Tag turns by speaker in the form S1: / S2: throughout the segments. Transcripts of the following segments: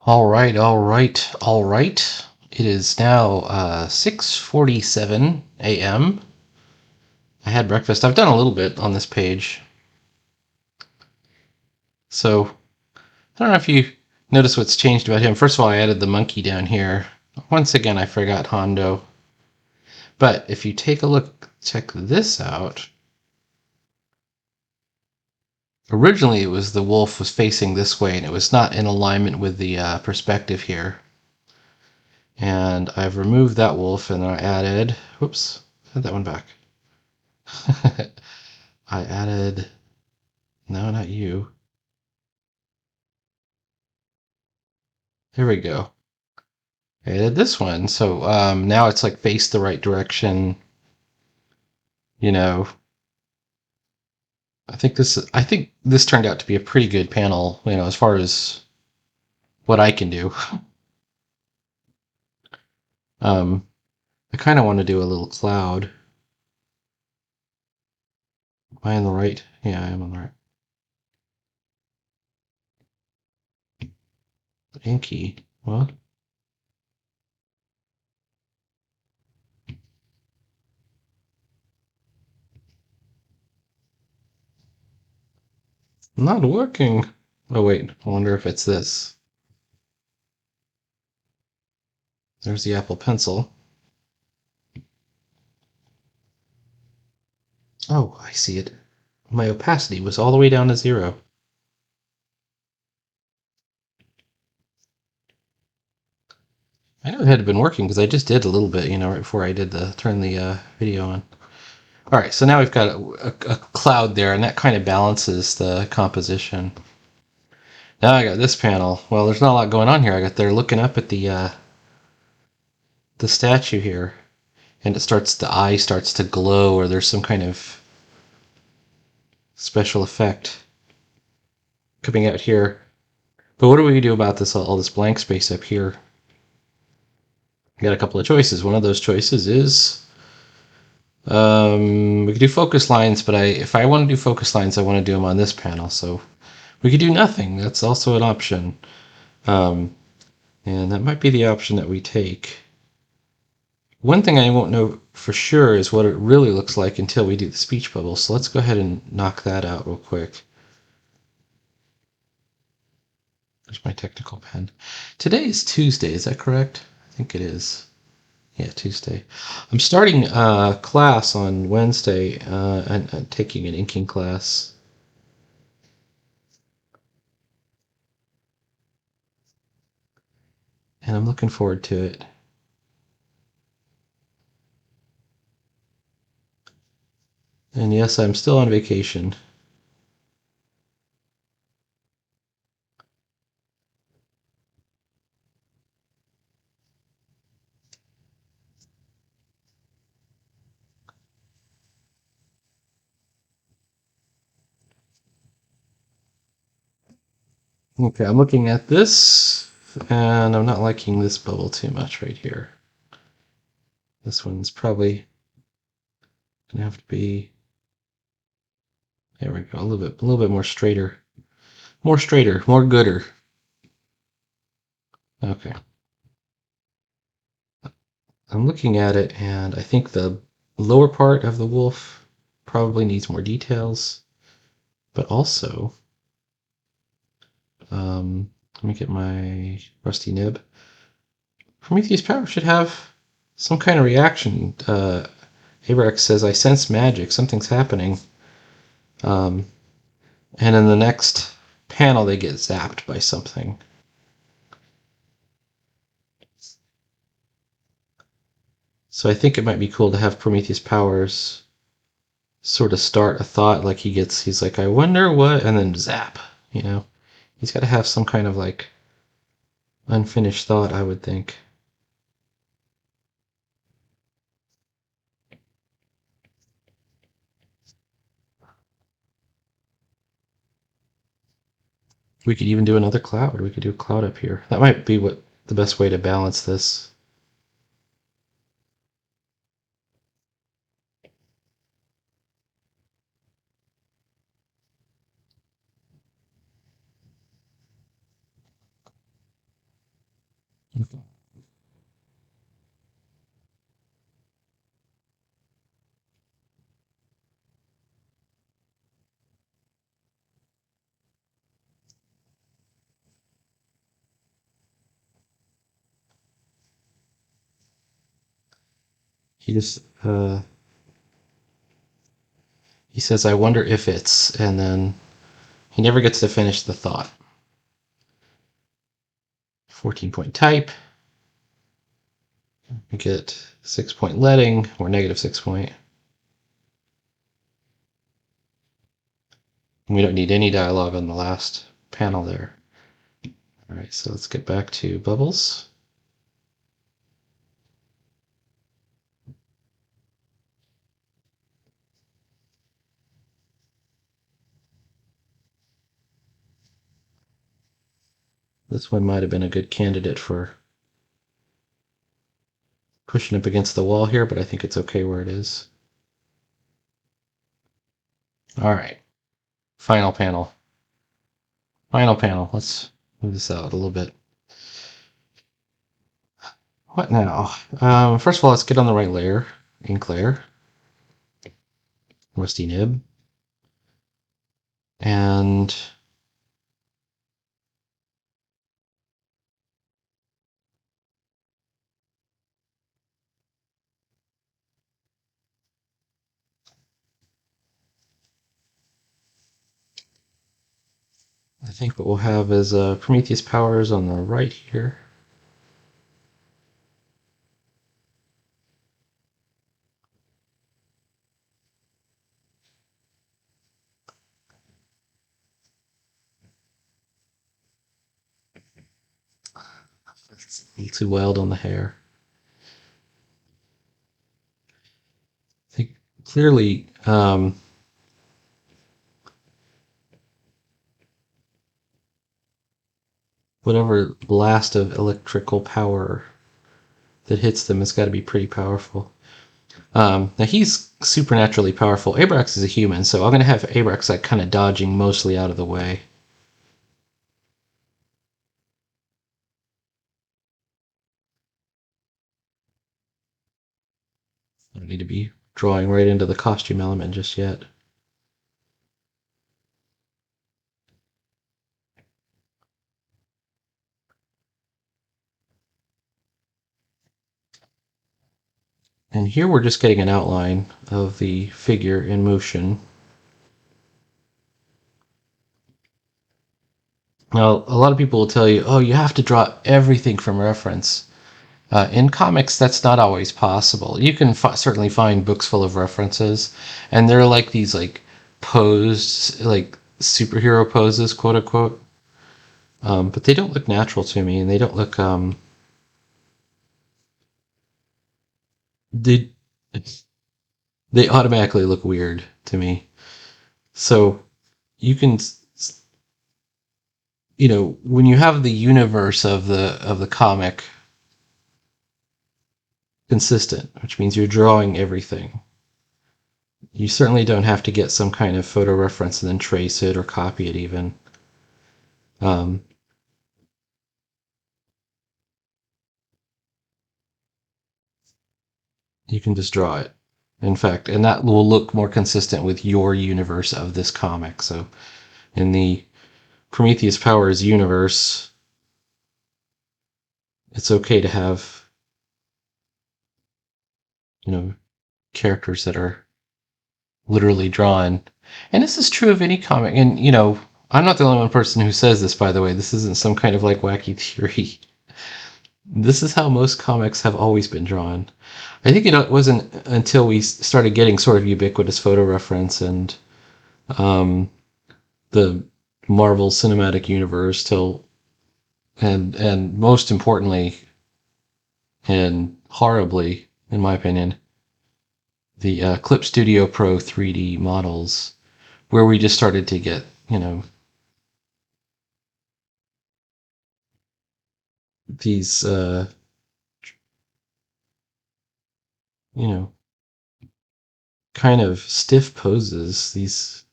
S1: All right, all right, all right. It is now 6:47 a.m. I had breakfast. I've done a little bit on this page. So I don't know if you notice what's changed about him. First of all, I added the monkey down here. Once again, I forgot Hondo. But if you take a look, check this out. Originally, it was the wolf was facing this way, and it was not in alignment with the perspective here. And I've removed that wolf, and I added, whoops, add that one back. I added, no, not you. There we go. I added this one. So now it's like face the right direction. You know, I think this turned out to be a pretty good panel, as far as what I can do. Um, I kind of want to do a little cloud. Am I on the right? Yeah, I am on the right. Inky. Well, not working. Oh, wait. I wonder if it's this. There's the Apple Pencil. Oh, I see it. My opacity was all the way down to 0. I know it had been working because I just did a little bit, right before I did turn the video on. All right, so now we've got a cloud there, and that kind of balances the composition. Now I got this panel. Well, there's not a lot going on here. They're looking up at the statue here, and the eye starts to glow, or there's some kind of special effect coming out here. But what do we do about this all this blank space up here? We got a couple of choices. One of those choices is we could do focus lines, but if I want to do focus lines, I want to do them on this panel. So we could do nothing. That's also an option. And that might be the option that we take. One thing I won't know for sure is what it really looks like until we do the speech bubble. So let's go ahead and knock that out real quick. There's my technical pen. Today is Tuesday, is that correct? I think it is. Yeah, Tuesday. I'm starting a class on Wednesday and taking an inking class. And I'm looking forward to it. And yes, I'm still on vacation. Okay, I'm looking at this, and I'm not liking this bubble too much right here. This one's probably gonna have to be, there we go, a little bit more straighter. More straighter, more gooder. Okay. I'm looking at it, and I think the lower part of the wolf probably needs more details, but also, let me get my rusty nib. Prometheus power should have some kind of reaction. Abrax says, I sense magic, something's happening. And in the next panel, they get zapped by something. So I think it might be cool to have Prometheus powers sort of start a thought, like he's like, I wonder what, and then zap, He's got to have some kind of like unfinished thought, I would think. We could even do another cloud. We could do a cloud up here. That might be what the best way to balance this. He just he says, "I wonder if it's," and then he never gets to finish the thought. 14-point type. We get 6-point letting, or negative 6-point. We don't need any dialogue on the last panel there. All right, so let's get back to bubbles. This one might have been a good candidate for pushing up against the wall here, but I think it's okay where it is. All right, final panel. Final panel. Let's move this out a little bit. What now? First of all, let's get on the right layer. Ink layer. Rusty nib. And I think what we'll have is Prometheus powers on the right here. It's a little too wild on the hair. I think clearly whatever blast of electrical power that hits them has got to be pretty powerful. Now he's supernaturally powerful. Abrax is a human, so I'm going to have Abrax like kind of dodging mostly out of the way. I don't need to be drawing right into the costume element just yet. And here we're just getting an outline of the figure in motion. Now, a lot of people will tell you, oh, you have to draw everything from reference. In comics, that's not always possible. You can certainly find books full of references, and they're like these like posed, like superhero poses, quote unquote. But they don't look natural to me, and they don't look they they automatically look weird to me. So you can, when you have the universe of the comic consistent, which means you're drawing everything. You certainly don't have to get some kind of photo reference and then trace it or copy it even. Um, you can just draw it. In fact, and that will look more consistent with your universe of this comic. So in the Prometheus Powers universe, it's okay to have, characters that are literally drawn. And this is true of any comic. And, I'm not the only one person who says this, by the way. This isn't some kind of like wacky theory. This is how most comics have always been drawn. I think it wasn't until we started getting sort of ubiquitous photo reference and the Marvel Cinematic Universe and most importantly and horribly, in my opinion, the Clip Studio Pro 3D models, where we just started to get, these, you know, kind of stiff poses. These,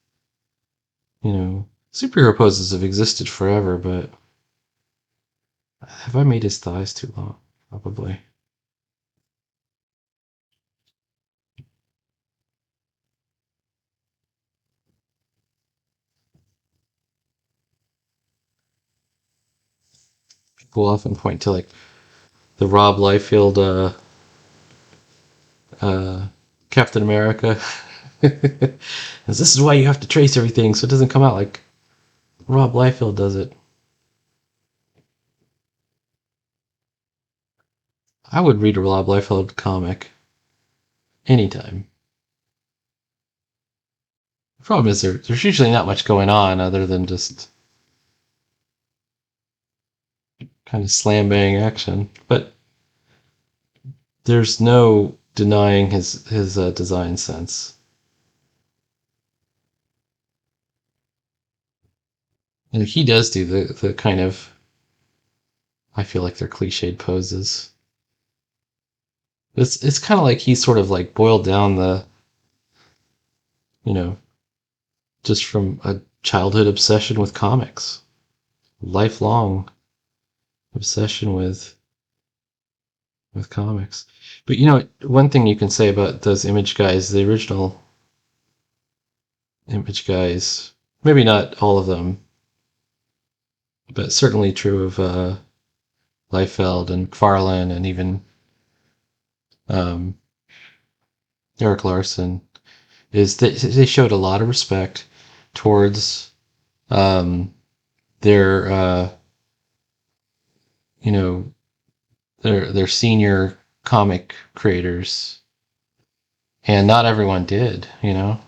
S1: superhero poses have existed forever, but Have I made his thighs too long? Probably. People often point to like the Rob Liefeld uh, Captain America. This is why you have to trace everything so it doesn't come out like Rob Liefeld does it. I would read a Rob Liefeld comic anytime. The problem is there's usually not much going on other than just kind of slam bang action. But there's no denying his design sense. And he does do the kind of, I feel like they're cliched poses. It's kind of like he sort of like boiled down the, you know, just from a childhood obsession with comics, lifelong obsession with comics. But you know, one thing you can say about those image guys, the original image guys, maybe not all of them, but certainly true of Liefeld and McFarlane and even um, Eric Larson, is that they showed a lot of respect towards um, their you know their senior comic creators, and not everyone did. You know,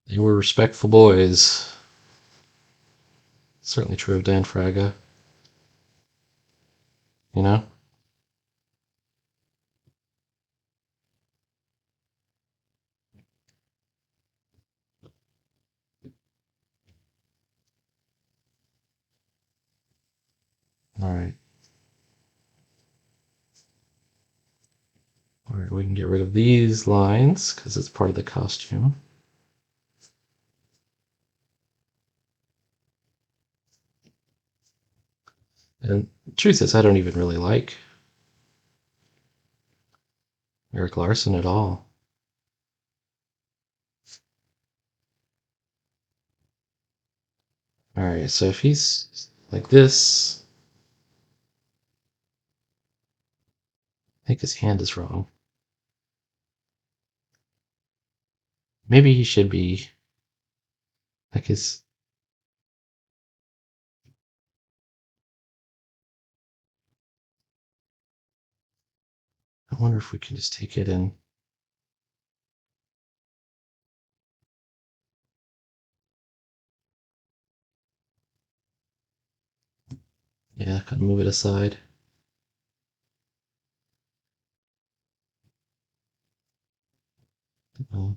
S1: they were respectful boys. Certainly true of Dan Fraga. You know. All right. All right. We can get rid of these lines because it's part of the costume. And truth is, I don't even really like Eric Larson at all. All right, so if he's like this, I think his hand is wrong. Maybe he should be like his. I wonder if we can just take it and. Yeah, kind of move it aside. Uh,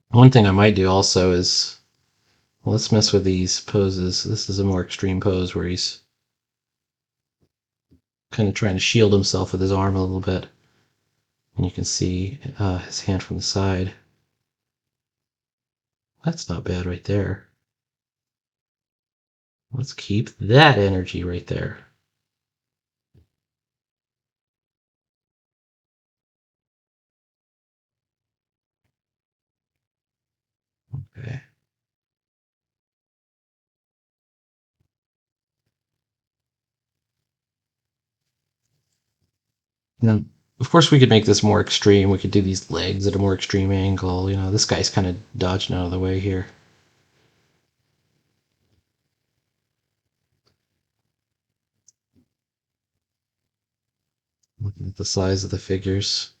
S1: One thing I might do also is, well, let's mess with these poses. This is a more extreme pose where he's kind of trying to shield himself with his arm a little bit. And you can see his hand from the side. That's not bad right there. Let's keep that energy right there. Okay. Now, of course, we could make this more extreme. We could do these legs at a more extreme angle. You know, this guy's kind of dodging out of the way here. Looking at the size of the figures.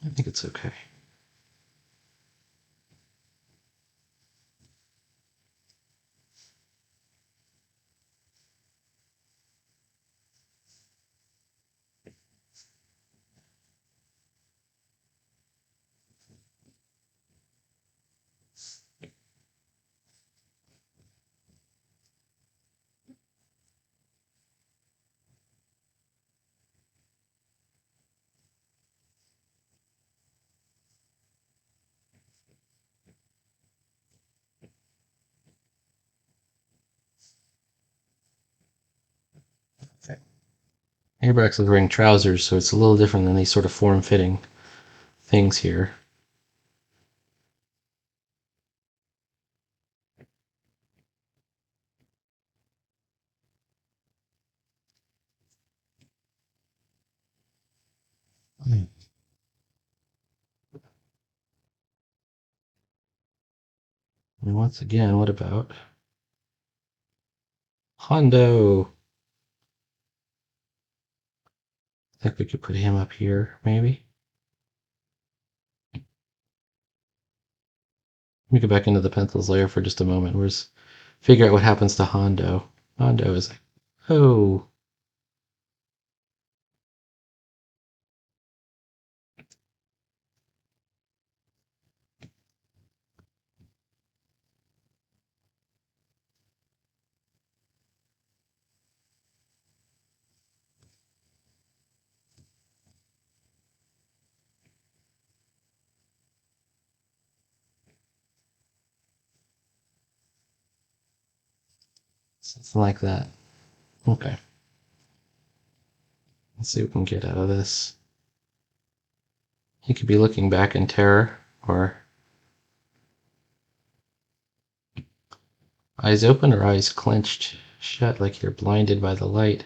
S1: I think it's okay. Abrax is wearing trousers, so it's a little different than these sort of form-fitting things here. And once again, what about Hondo? I think we could put him up here, maybe. Let me go back into the pencils layer for just a moment. Where's figure out what happens to Hondo. Hondo is like, oh. Something like that. Okay. Let's see what we can get out of this. He could be looking back in terror, or eyes open or eyes clenched shut like you're blinded by the light.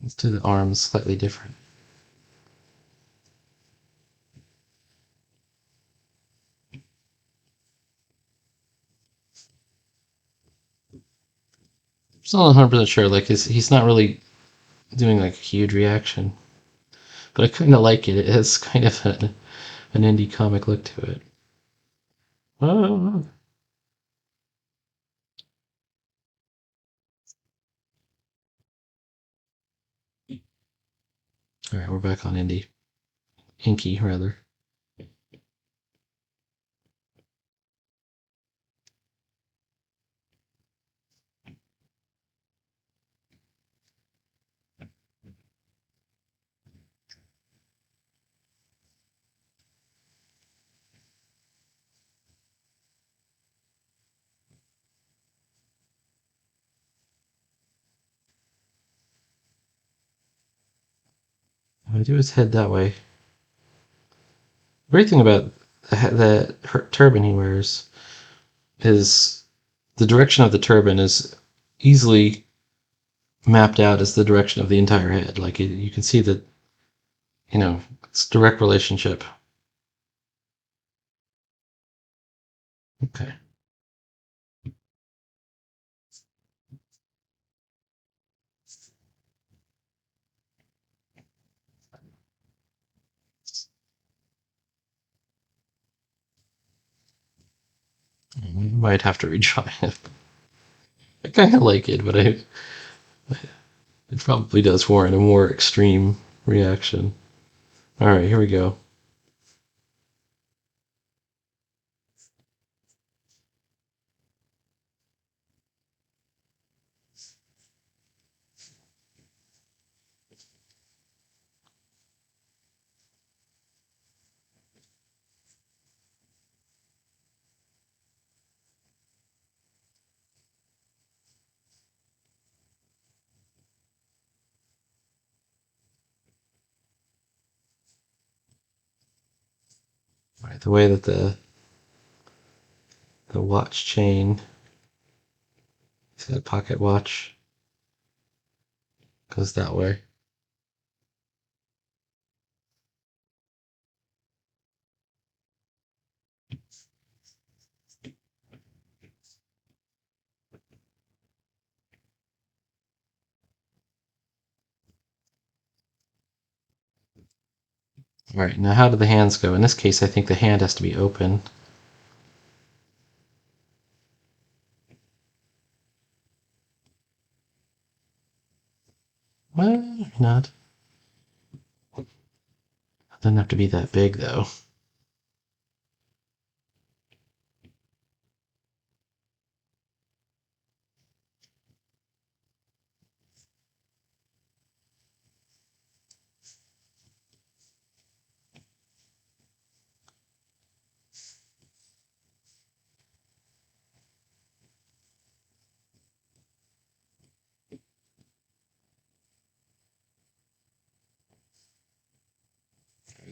S1: Let's do the arms slightly different. Still not 100% sure. Like he's not really doing like a huge reaction, but I kind of like it. It has kind of an indie comic look to it. Oh. All right, we're back on indie. Inky, rather. If I do his head that way. The great thing about the turban he wears is the direction of the turban is easily mapped out as the direction of the entire head. Like you can see that, it's direct relationship. Okay. Might have to retry it. I kind of like it, but it probably does warrant a more extreme reaction. All right, here we go. All right, the way that the watch chain, see that pocket watch, goes that way. All right, now how do the hands go? In this case, I think the hand has to be open. Well, maybe not. Doesn't have to be that big though.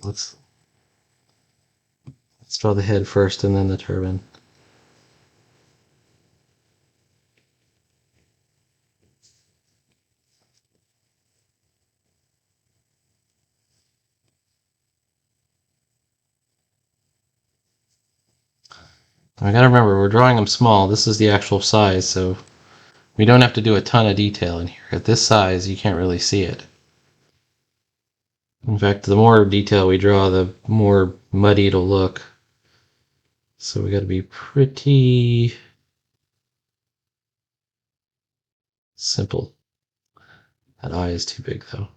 S1: Let's draw the head first and then the turbine. I gotta remember, we're drawing them small. This is the actual size, so we don't have to do a ton of detail in here. At this size, you can't really see it. In fact, the more detail we draw, the more muddy it'll look. So we gotta be pretty simple. That eye is too big, though.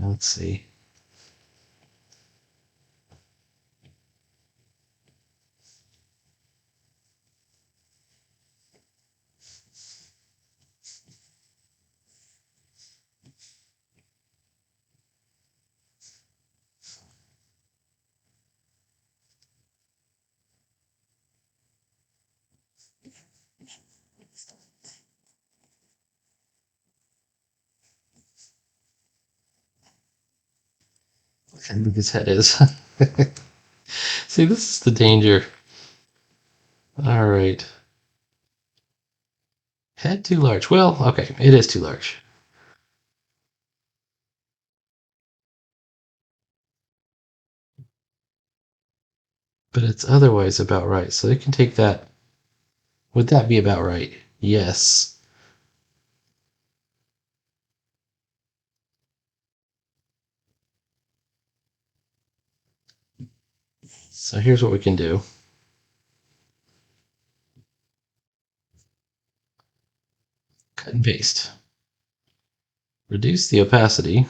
S1: Let's see. Look how big his head is. See, this is the danger. All right. Head too large. Well, okay, it is too large. But it's otherwise about right. So they can take that. Would that be about right? Yes. So here's what we can do. Cut and paste. Reduce the opacity.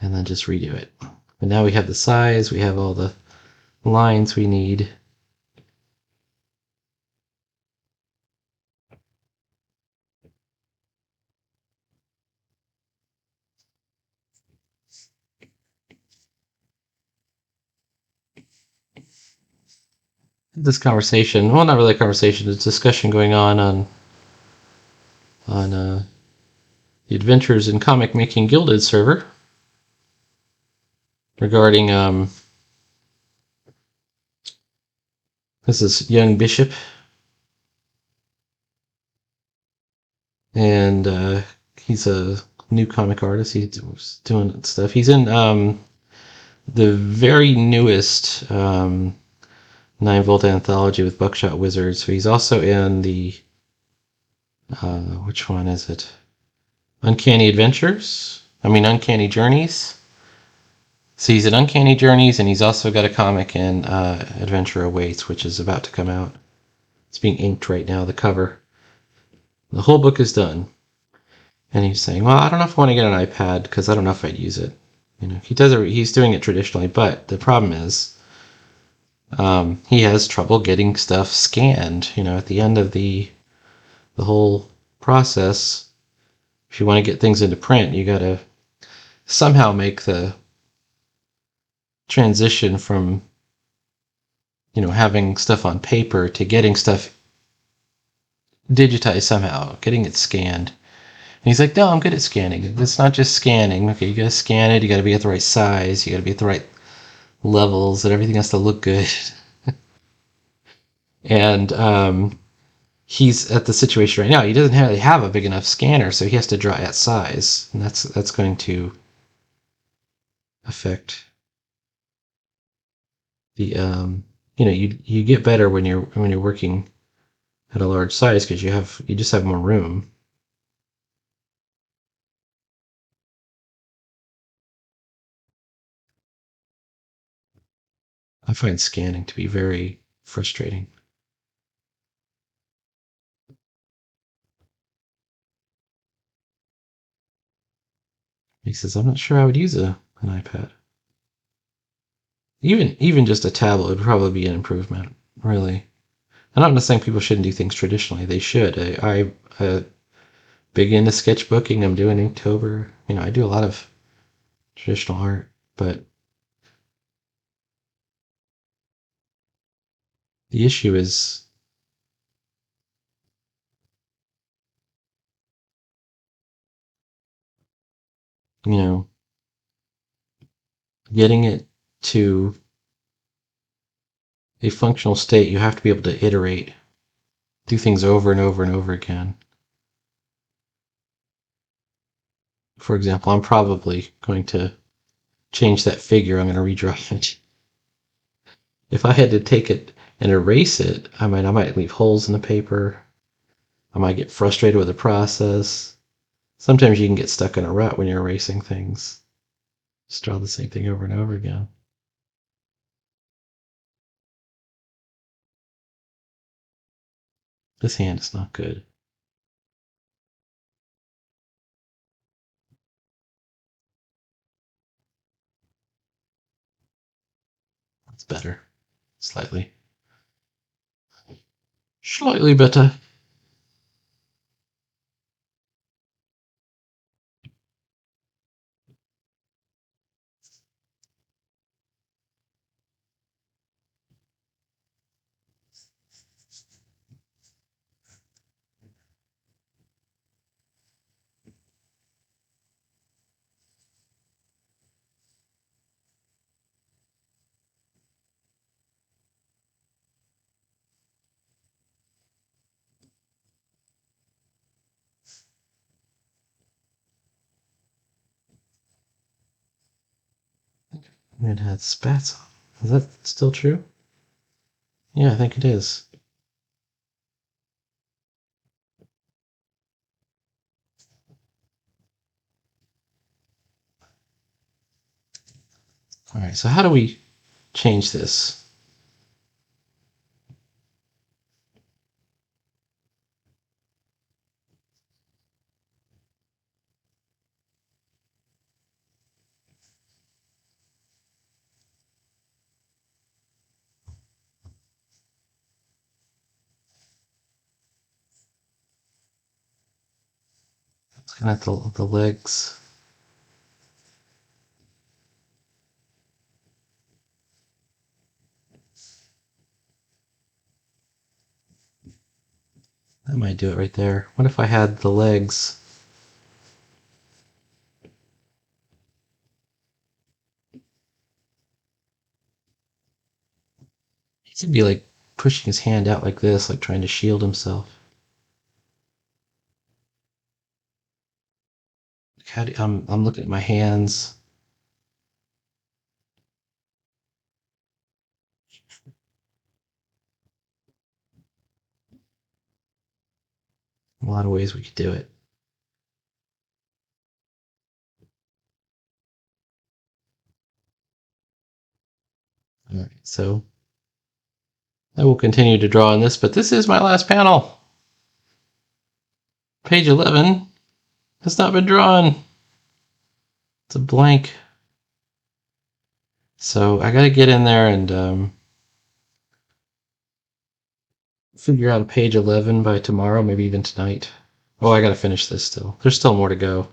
S1: And then just redo it. And now we have the size, we have all the lines we need. This conversation, well, not really a conversation, it's a discussion going on the Adventures in Comic Making Gilded server regarding this is Young Bishop, and he's a new comic artist. He's doing stuff. He's in the very newest 9-Volt anthology with Buckshot Wizards. So he's also in the which one is it? Uncanny Journeys. So he's in Uncanny Journeys, and he's also got a comic in Adventure Awaits, which is about to come out. It's being inked right now, the cover. The whole book is done. And he's saying, well, I don't know if I want to get an iPad, because I don't know if I'd use it. You know, he's doing it traditionally, but the problem is he has trouble getting stuff scanned. You know, at the end of the whole process, if you want to get things into print, you got to somehow make the transition from, having stuff on paper to getting stuff digitized somehow, getting it scanned. And he's like, no, I'm good at scanning. It's not just scanning. Okay, you gotta scan it, you gotta be at the right size, you gotta be at the right levels, and everything has to look good. And he's at the situation right now. He doesn't really have a big enough scanner, so he has to draw at size, and that's going to affect the you get better when you're working at a large size because you just have more room. I find scanning to be very frustrating. He says, I'm not sure I would use an iPad. Even just a tablet would probably be an improvement, really. And I'm not saying people shouldn't do things traditionally. They should. I big into sketchbooking. I'm doing Inktober. I do a lot of traditional art, but the issue is, you know, getting it to a functional state. You have to be able to iterate, do things over and over and over again. For example, I'm probably going to change that figure. I'm going to redraw it. If I had to take it and erase it, I might leave holes in the paper. I might get frustrated with the process. Sometimes you can get stuck in a rut when you're erasing things. Just draw the same thing over and over again. This hand is not good. It's better. Slightly. Slightly better. It had spats on. Is that still true? Yeah, I think it is. All right, so how do we change this? Looking at the legs. That might do it right there. What if I had the legs? He could be like pushing his hand out like this, like trying to shield himself. I'm looking at my hands. A lot of ways we could do it. All right, so I will continue to draw on this, but this is my last panel. Page 11 has not been drawn. It's a blank. So I got to get in there and figure out a page 11 by tomorrow, maybe even tonight. Oh, I got to finish this still. There's still more to go.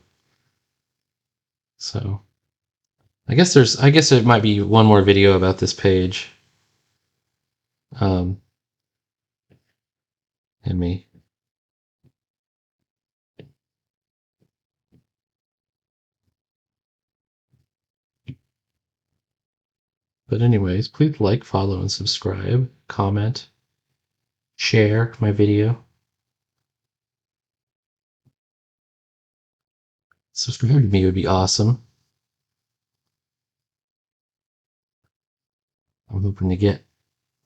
S1: So I guess there might be one more video about this page. And me. But anyways, please like, follow, and subscribe. Comment. Share my video. Subscribe to me would be awesome. I'm hoping to get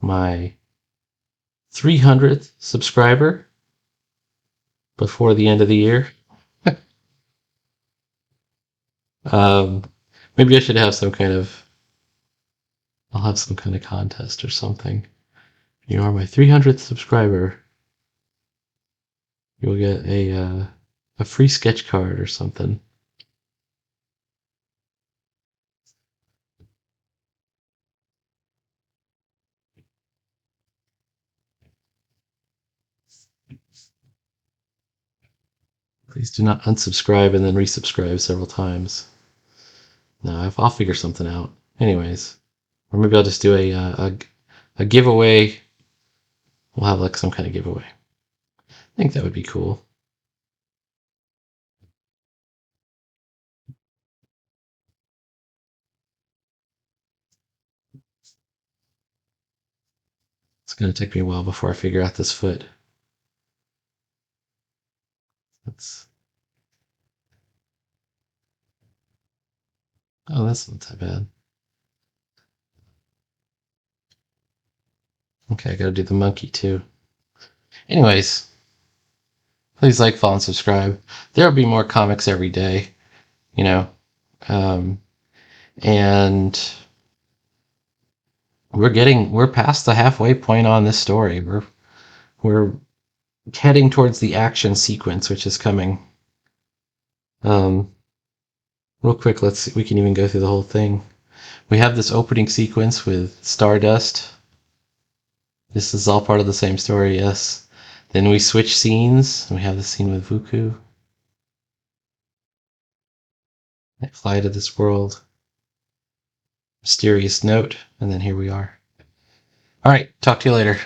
S1: my 300th subscriber before the end of the year. um, maybe I should have some kind of. I'll have some kind of contest or something. You are my 300th subscriber. You'll get a free sketch card or something. Please do not unsubscribe and then resubscribe several times. No, I'll figure something out. Anyways, or maybe I'll just do a giveaway. We'll have like some kind of giveaway. I think that would be cool. It's going to take me a while before I figure out this foot. Oh, that's not that bad. Okay, I gotta do the monkey too. Anyways, please like, follow, and subscribe. There'll be more comics every day, you know. And we're past the halfway point on this story. We're heading towards the action sequence, which is coming. Real quick, let's see, we can even go through the whole thing. We have this opening sequence with Stardust. This is all part of the same story, yes. Then we switch scenes. We have the scene with Vuku. They fly to this world. Mysterious note, and then here we are. All right, talk to you later.